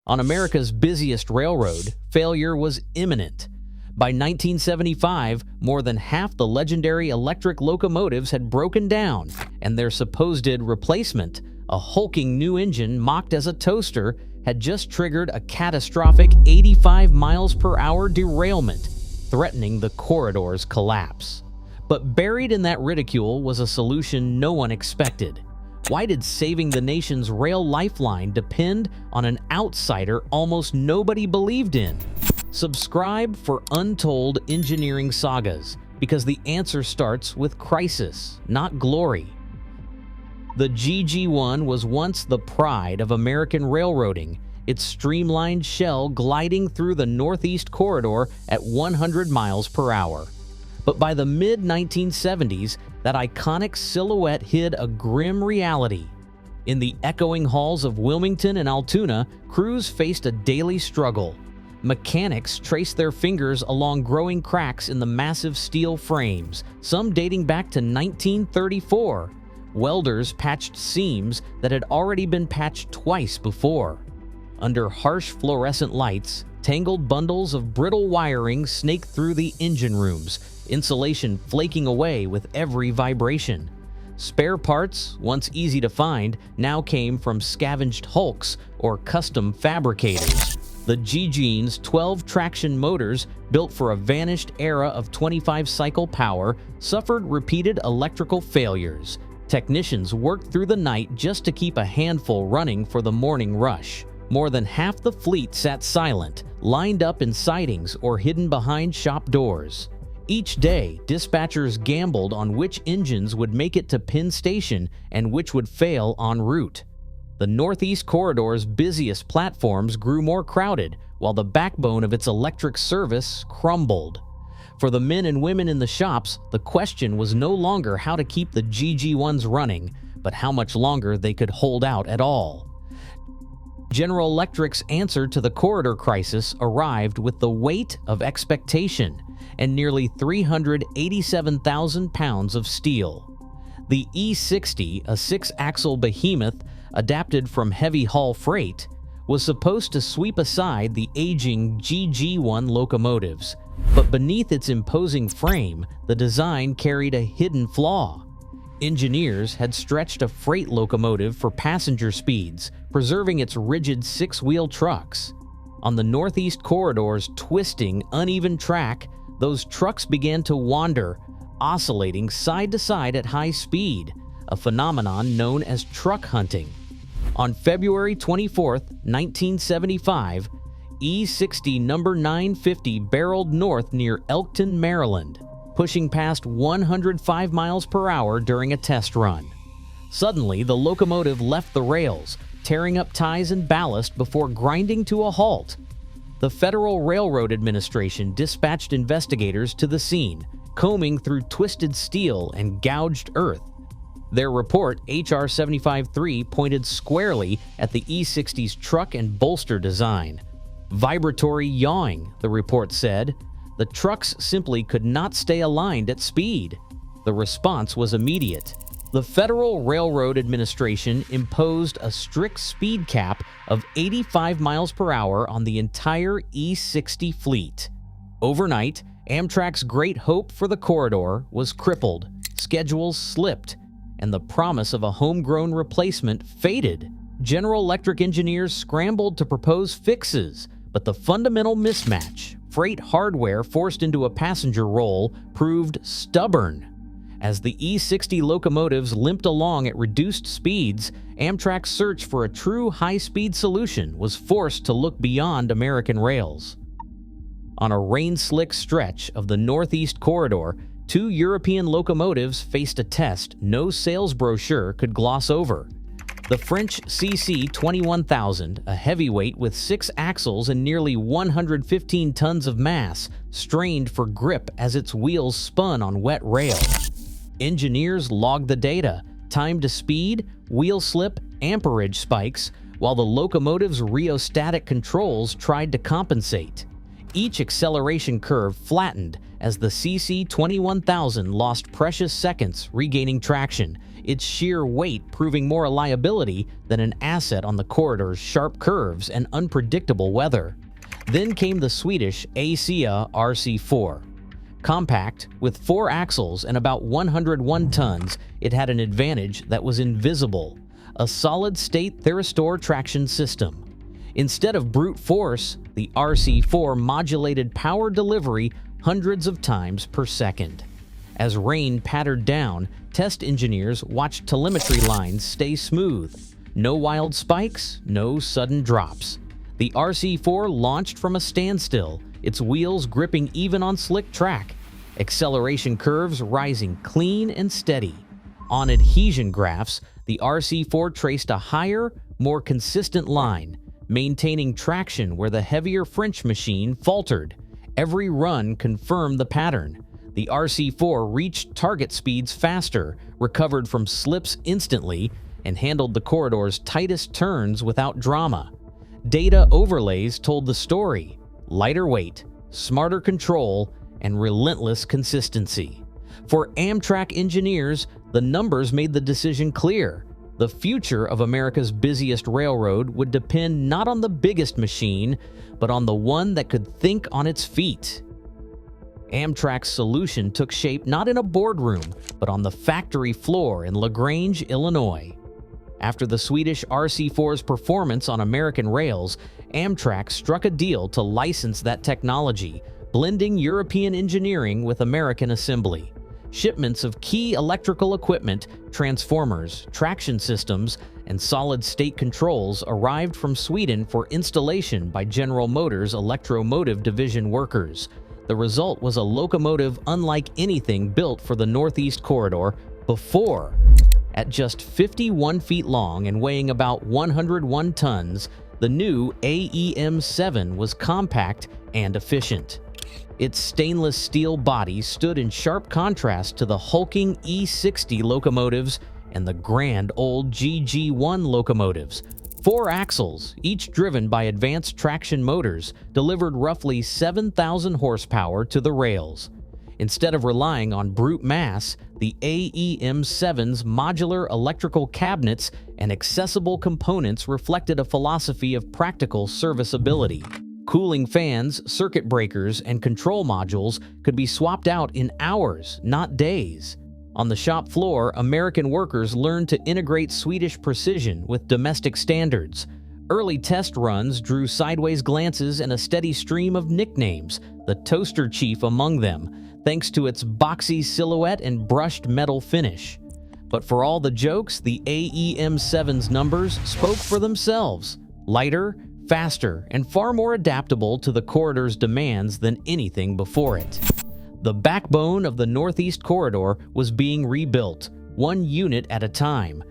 On America's busiest railroad, failure was imminent. By 1975, more than half the legendary electric locomotives had broken down, and their supposed replacement, a hulking new engine mocked as a toaster, had just triggered a catastrophic 85 miles per hour derailment, threatening the corridor's collapse. But buried in that ridicule was a solution no one expected. Why did saving the nation's rail lifeline depend on an outsider almost nobody believed in? Subscribe for untold engineering sagas, because the answer starts with crisis, not glory. The GG1 was once the pride of American railroading, its streamlined shell gliding through the Northeast Corridor at 100 miles per hour. But by the mid-1970s, that iconic silhouette hid a grim reality. In the echoing halls of Wilmington and Altoona, crews faced a daily struggle. Mechanics traced their fingers along growing cracks in the massive steel frames, some dating back to 1934. Welders patched seams that had already been patched twice before. Under harsh fluorescent lights, tangled bundles of brittle wiring snaked through the engine rooms, insulation flaking away with every vibration. Spare parts, once easy to find, now came from scavenged hulks or custom fabricators. The GG's 12 traction motors, built for a vanished era of 25-cycle power, suffered repeated electrical failures. Technicians worked through the night just to keep a handful running for the morning rush. More than half the fleet sat silent, lined up in sidings or hidden behind shop doors. Each day, dispatchers gambled on which engines would make it to Penn Station and which would fail en route. The Northeast Corridor's busiest platforms grew more crowded, while the backbone of its electric service crumbled. For the men and women in the shops, the question was no longer how to keep the GG1s running, but how much longer they could hold out at all. General Electric's answer to the corridor crisis arrived with the weight of expectation and nearly 387,000 pounds of steel. The E60, a six-axle behemoth adapted from heavy-haul freight, was supposed to sweep aside the aging GG1 locomotives. But beneath its imposing frame, the design carried a hidden flaw. Engineers had stretched a freight locomotive for passenger speeds, preserving its rigid six-wheel trucks. On the Northeast Corridor's twisting, uneven track, those trucks began to wander, oscillating side to side at high speed, a phenomenon known as truck hunting. On February 24, 1975, E60 number 950 barreled north near Elkton, Maryland, pushing past 105 miles per hour during a test run. Suddenly, the locomotive left the rails, tearing up ties and ballast before grinding to a halt. The Federal Railroad Administration dispatched investigators to the scene, combing through twisted steel and gouged earth. Their report, HR 75-3, pointed squarely at the E60's truck and bolster design. Vibratory yawing, the report said. The trucks simply could not stay aligned at speed. The response was immediate. The Federal Railroad Administration imposed a strict speed cap of 85 miles per hour on the entire E60 fleet. Overnight, Amtrak's great hope for the corridor was crippled, schedules slipped, and the promise of a homegrown replacement faded. General Electric engineers scrambled to propose fixes, but the fundamental mismatch, freight hardware forced into a passenger role, proved stubborn. As the E60 locomotives limped along at reduced speeds, Amtrak's search for a true high-speed solution was forced to look beyond American rails. On a rain-slick stretch of the Northeast Corridor, two European locomotives faced a test no sales brochure could gloss over. The French CC 21000, a heavyweight with 6 axles and nearly 115 tons of mass, strained for grip as its wheels spun on wet rail. Engineers logged the data, time to speed, wheel slip, amperage spikes, while the locomotive's rheostatic controls tried to compensate. Each acceleration curve flattened as the CC 21000 lost precious seconds regaining traction, its sheer weight proving more a liability than an asset on the corridor's sharp curves and unpredictable weather. Then came the Swedish Rc4. Compact, with 4 axles and about 101 tons, it had an advantage that was invisible: a solid-state thyristor traction system. Instead of brute force, the Rc4 modulated power delivery hundreds of times per second. As rain pattered down, test engineers watched telemetry lines stay smooth. No wild spikes, no sudden drops. The Rc4 launched from a standstill, its wheels gripping even on slick track, acceleration curves rising clean and steady. On adhesion graphs, the Rc4 traced a higher, more consistent line, maintaining traction where the heavier French machine faltered. Every run confirmed the pattern. The Rc4 reached target speeds faster, recovered from slips instantly, and handled the corridor's tightest turns without drama. Data overlays told the story: lighter weight, smarter control, and relentless consistency. For Amtrak engineers, the numbers made the decision clear. The future of America's busiest railroad would depend not on the biggest machine, but on the one that could think on its feet. Amtrak's solution took shape not in a boardroom, but on the factory floor in LaGrange, Illinois. After the Swedish Rc4's performance on American rails, Amtrak struck a deal to license that technology, blending European engineering with American assembly. Shipments of key electrical equipment, transformers, traction systems, and solid-state controls arrived from Sweden for installation by General Motors' electromotive division workers. The result was a locomotive unlike anything built for the Northeast Corridor before. At just 51 feet long and weighing about 101 tons, the new AEM-7 was compact and efficient. Its stainless steel body stood in sharp contrast to the hulking E60 locomotives and the grand old GG1 locomotives. 4 axles, each driven by advanced traction motors, delivered roughly 7,000 horsepower to the rails. Instead of relying on brute mass, the AEM-7's modular electrical cabinets and accessible components reflected a philosophy of practical serviceability. Cooling fans, circuit breakers, and control modules could be swapped out in hours, not days. On the shop floor, American workers learned to integrate Swedish precision with domestic standards. Early test runs drew sideways glances and a steady stream of nicknames, the Toaster Chief among them, thanks to its boxy silhouette and brushed metal finish. But for all the jokes, the AEM-7's numbers spoke for themselves: lighter, faster, and far more adaptable to the corridor's demands than anything before it. The backbone of the Northeast Corridor was being rebuilt, one unit at a time.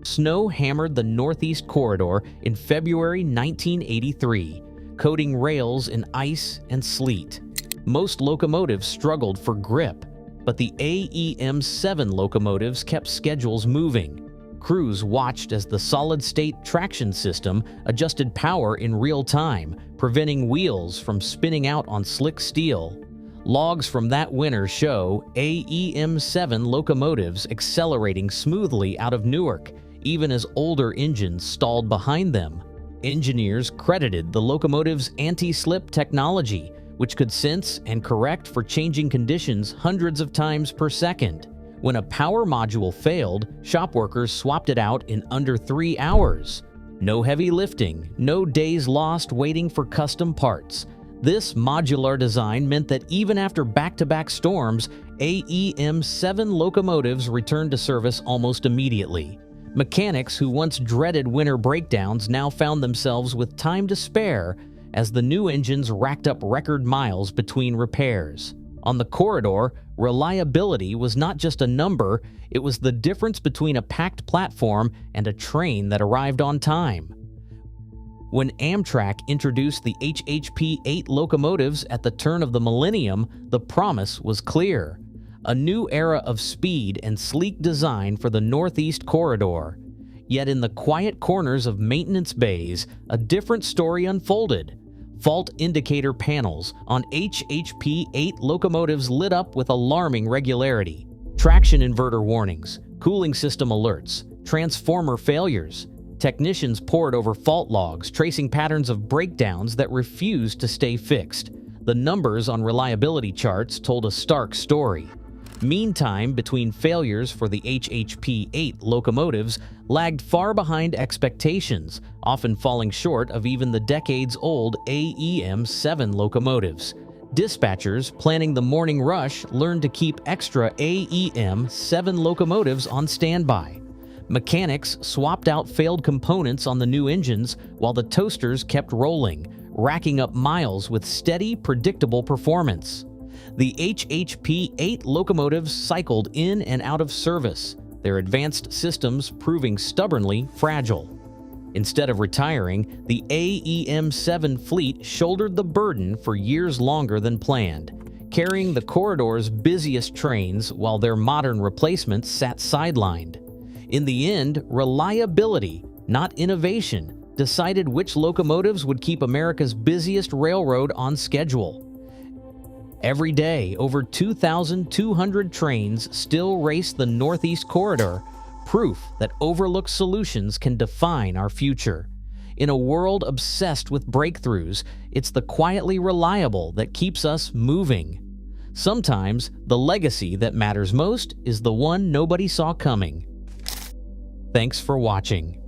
Snow hammered the Northeast Corridor in February 1983, coating rails in ice and sleet. Most locomotives struggled for grip, but the AEM-7 locomotives kept schedules moving. Crews watched as the solid-state traction system adjusted power in real time, preventing wheels from spinning out on slick steel. Logs from that winter show AEM-7 locomotives accelerating smoothly out of Newark, even as older engines stalled behind them. Engineers credited the locomotive's anti-slip technology, which could sense and correct for changing conditions hundreds of times per second. When a power module failed, shop workers swapped it out in under 3 hours. No heavy lifting, no days lost waiting for custom parts. This modular design meant that even after back-to-back storms, AEM-7 locomotives returned to service almost immediately. Mechanics who once dreaded winter breakdowns now found themselves with time to spare as the new engines racked up record miles between repairs. On the corridor, reliability was not just a number, it was the difference between a packed platform and a train that arrived on time. When Amtrak introduced the HHP-8 locomotives at the turn of the millennium, the promise was clear: a new era of speed and sleek design for the Northeast Corridor. Yet in the quiet corners of maintenance bays, a different story unfolded. Fault indicator panels on HHP-8 locomotives lit up with alarming regularity. Traction inverter warnings, Cooling system alerts, transformer failures. Technicians pored over fault logs, tracing patterns of breakdowns that refused to stay fixed. The numbers on reliability charts told a stark story. Mean time between failures for the HHP-8 locomotives lagged far behind expectations, often falling short of even the decades-old AEM-7 locomotives. Dispatchers planning the morning rush learned to keep extra AEM-7 locomotives on standby. Mechanics swapped out failed components on the new engines while the toasters kept rolling, racking up miles with steady, predictable performance. The HHP-8 locomotives cycled in and out of service, their advanced systems proving stubbornly fragile. Instead of retiring, the AEM-7 fleet shouldered the burden for years longer than planned, carrying the corridor's busiest trains while their modern replacements sat sidelined. In the end, reliability, not innovation, decided which locomotives would keep America's busiest railroad on schedule. Every day, over 2,200 trains still race the Northeast Corridor, proof that overlooked solutions can define our future. In a world obsessed with breakthroughs, it's the quietly reliable that keeps us moving. Sometimes, the legacy that matters most is the one nobody saw coming. Thanks for watching.